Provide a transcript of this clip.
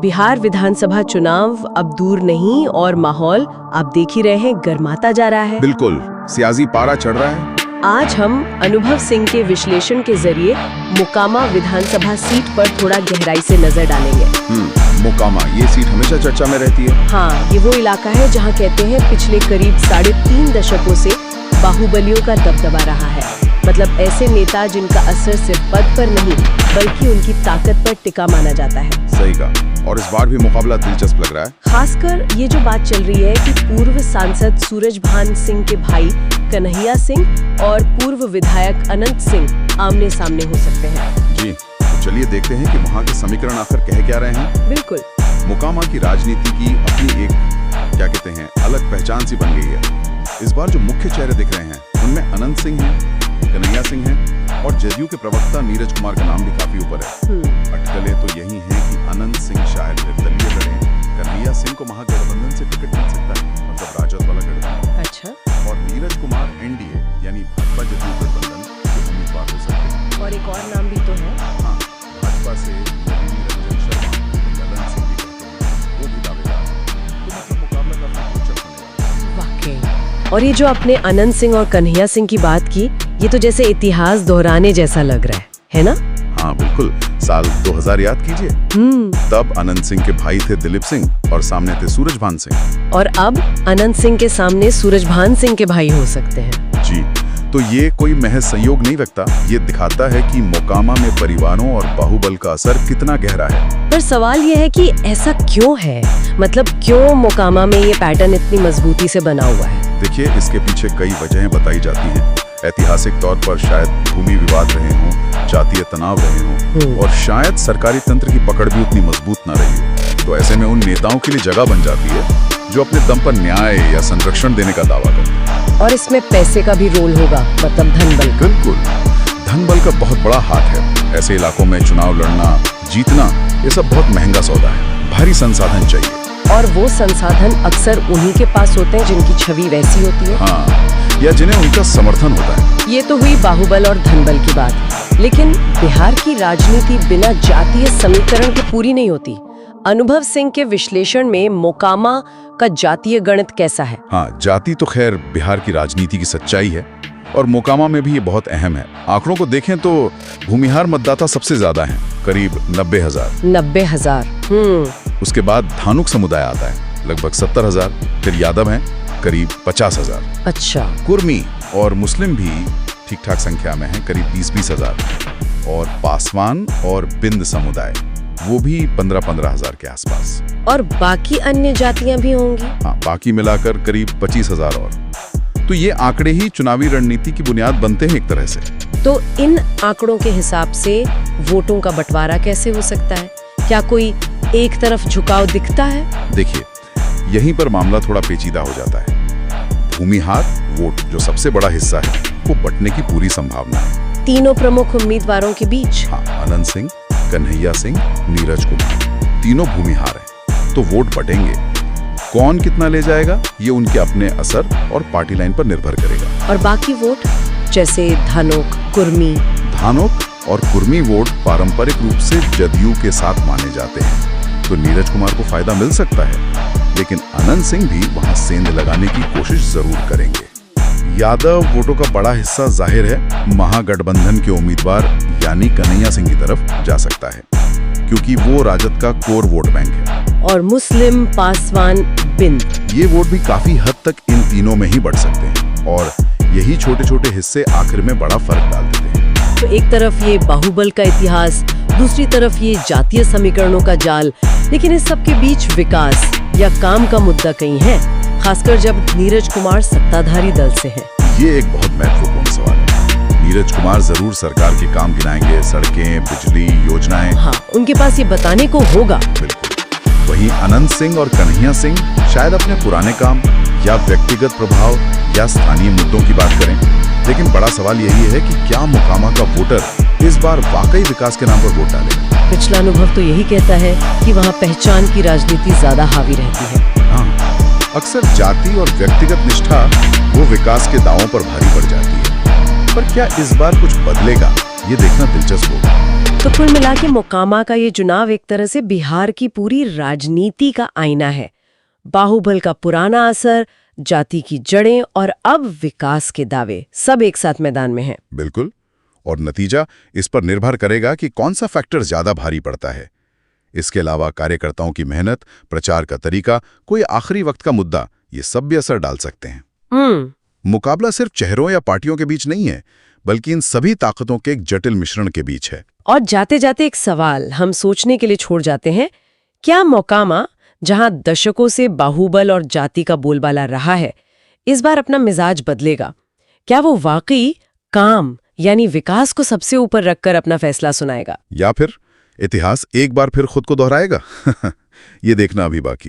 बिहार विधानसभा चुनाव अब दूर नहीं और माहौल आप देख ही रहे हैं गर्माता जा रहा है। बिल्कुल, सियासी पारा चढ़ रहा है। आज हम अनुभव सिंह के विश्लेषण के जरिए मोकामा विधानसभा सीट पर थोड़ा गहराई से नजर डालेंगे। मोकामा, ये सीट हमेशा चर्चा में रहती है। हाँ, ये वो इलाका है जहाँ कहते हैं पिछले करीब 3.5 दशकों से बाहुबलियों का दबदबा रहा है। मतलब ऐसे नेता जिनका असर सिर्फ पद पर नहीं बल्कि उनकी ताकत पर टिका माना जाता है। सही कहा। और इस बार भी मुकाबला दिलचस्प लग रहा है। खासकर ये जो बात चल रही है कि पूर्व सांसद सूरजभान सिंह के भाई कन्हैया सिंह और पूर्व विधायक अनंत सिंह आमने सामने हो सकते हैं। जी, तो चलिए देखते हैं कि वहाँ के समीकरण आखिर कह क्या रहे हैं। बिल्कुल। मोकामा की राजनीति की अपनी एक अलग पहचान सी बन गई है। इस बार जो मुख्य चेहरे दिख रहे हैं उनमें अनंत सिंह हैं, कन्हैया सिंह हैं और जदयू के प्रवक्ता नीरज कुमार का नाम भी काफी ऊपर है। अटकलें तो यही हैं कि अनंत सिंह शायद निर्दलीय लड़े, कन्हैया सिंह को महागठबंधन से टिकट मिल सकता है, मतलब राजद वाला गठबंधन। अच्छा। और नीरज कुमार एनडीए यानी भाजपा जदयू गठबंधन के उम्मीदवार हो सकते हैं। और एक और नाम भी तो है। हाँ, भाजपा से निरंजन शर्मा, ललन सिंह भी कहते हैं, वो भी दावेदार हैं। तो मतलब मुकाबला काफी रोचक होने वाला है। वाकई। और ये जो आपने अनंत सिंह और कन्हैया सिंह की बात की, ये तो जैसे इतिहास दोहराने जैसा लग रहा है ना? हाँ बिल्कुल। साल 2000 याद कीजिए। तब अनंत सिंह के भाई थे दिलीप सिंह और सामने थे सूरजभान सिंह। और अब अनंत सिंह के सामने सूरजभान सिंह के भाई हो सकते हैं। जी, तो ये कोई महज संयोग नहीं रखता, ये दिखाता है कि मोकामा में परिवारों और बाहुबल का असर कितना गहरा है। पर सवाल ये है कि ऐसा क्यों है? मतलब क्यों मोकामा में ये पैटर्न इतनी मजबूती से बना हुआ है? देखिए, इसके पीछे कई वजहें बताई जाती हैं। ऐतिहासिक तौर पर शायद भूमि विवाद रहे हों, जातीय तनाव रहे हों और शायद सरकारी तंत्र की पकड़ भी उतनी मजबूत न रही हो। तो ऐसे में उन नेताओं के लिए जगह बन जाती है जो अपने दम पर न्याय या संरक्षण देने का दावा करते हैं। और इसमें पैसे का भी रोल होगा, मतलब धन बल। बिल्कुल, धन बल का बहुत बड़ा हाथ है। ऐसे इलाकों में चुनाव लड़ना, जीतना, ये सब बहुत महंगा सौदा है। भारी संसाधन चाहिए और वो संसाधन अक्सर उन्हीं के पास होते हैं जिनकी छवि वैसी होती है। हाँ, या जिन्हें उनका समर्थन होता है। ये तो हुई बाहुबल और धनबल की बात, लेकिन बिहार की राजनीति बिना जातीय समीकरण के पूरी नहीं होती। अनुभव सिंह के विश्लेषण में मोकामा का जातीय गणित कैसा है? हाँ, जाति तो खैर बिहार की राजनीति की सच्चाई है और मोकामा में भी ये बहुत अहम है। आंकड़ों को देखें तो भूमिहार मतदाता सबसे ज्यादा हैं, करीब 90,000। 90,000। उसके बाद धानुक समुदाय आता है, लगभग 70,000। फिर यादव हैं, करीब 50,000। अच्छा। कुर्मी और मुस्लिम भी ठीक ठाक संख्या में हैं, करीब 20-20,000। और पासवान और बिंद समुदाय, वो भी 15,000 के आसपास। और बाकी अन्य जातियां भी होंगी? हाँ, बाकी मिलाकर करीब 25,000 और। तो ये आंकड़े ही चुनावी रणनीति की बुनियाद बनते हैं एक तरह से। तो इन आंकड़ों के हिसाब से वोटों का बंटवारा कैसे हो सकता है? क्या कोई एक तरफ झुकाव दिखता है? देखिए, यहीं पर मामला थोड़ा पेचीदा हो जाता है। भूमिहार वोट, जो सबसे बड़ा हिस्सा है, वो बंटने की पूरी संभावना है तीनों प्रमुख उम्मीदवारों के बीच। हाँ, अनंत सिंह, कन्हैया सिंह, नीरज कुमार, तीनों भूमिहार हैं। तो वोट बटेंगे। कौन कितना ले जाएगा, ये उनके अपने असर और पार्टी लाइन पर निर्भर करेगा। और बाकी वोट जैसे धानोक, कुर्मी? धानोक और कुर्मी वोट पारंपरिक रूप से जदयू के साथ माने जाते हैं, तो नीरज कुमार को फायदा मिल सकता है। लेकिन अनंत सिंह भी वहां सेंध लगाने की कोशिश जरूर करेंगे। यादव वोटों का बड़ा हिस्सा जाहिर है महागठबंधन के उम्मीदवार यानी कन्हैया सिंह की तरफ जा सकता है, क्योंकि वो राजद का कोर वोट बैंक है। और मुस्लिम, पासवान, बिंद, ये वोट भी काफी हद तक इन तीनों में ही बढ़ सकते हैं और यही छोटे छोटे हिस्से आखिर में बड़ा फर्क डाल देते हैं। तो एक तरफ ये बाहुबल का इतिहास, दूसरी तरफ ये जातीय समीकरणों का जाल, लेकिन इस सब के बीच विकास या काम का मुद्दा कहीं है, खासकर जब नीरज कुमार सत्ताधारी दल से है। ये एक बहुत महत्वपूर्ण सवाल है। नीरज कुमार जरूर सरकार के काम गिनाएंगे, सड़कें, बिजली, योजनाएं। हाँ, उनके पास ये बताने को होगा। बिल्कुल। वहीं अनंत सिंह और कन्हैया सिंह शायद अपने पुराने काम या व्यक्तिगत प्रभाव या स्थानीय मुद्दों की बात करें। लेकिन बड़ा सवाल यही है कि क्या मोकामा का वोटर इस बार वाकई विकास के नाम पर वोट डालेगा? पिछला अनुभव तो यही कहता है कि वहाँ पहचान की राजनीति ज्यादा हावी रहती है। हाँ, अक्सर जाति और व्यक्तिगत निष्ठा वो विकास के दावों पर भारी पड़ जाती है। पर क्या इस बार कुछ बदलेगा, ये देखना दिलचस्प होगा। तो कुल मिला के मोकामा का ये चुनाव एक तरह से बिहार की पूरी राजनीति का आईना है। बाहुबल का पुराना असर, जाति की जड़ें और अब विकास के दावे सब एक साथ मैदान में हैं। बिल्कुल, और नतीजा इस पर निर्भर करेगा कि कौन सा फैक्टर ज्यादा भारी पड़ता है। इसके अलावा कार्यकर्ताओं की मेहनत, प्रचार का तरीका, कोई आखिरी वक्त का मुद्दा, ये सब भी असर डाल सकते हैं। मुकाबला सिर्फ चेहरों या पार्टियों के बीच नहीं है, बल्कि इन सभी ताकतों के एक जटिल मिश्रण के बीच है। और जाते जाते एक सवाल हम सोचने के लिए छोड़ जाते हैं, क्या मोकामा, जहां दशकों से बाहुबल और जाति का बोलबाला रहा है, इस बार अपना मिजाज बदलेगा? क्या वो वाकई काम यानी विकास को सबसे ऊपर रखकर अपना फैसला सुनाएगा, या फिर इतिहास एक बार फिर खुद को दोहराएगा? ये देखना अभी बाकी है।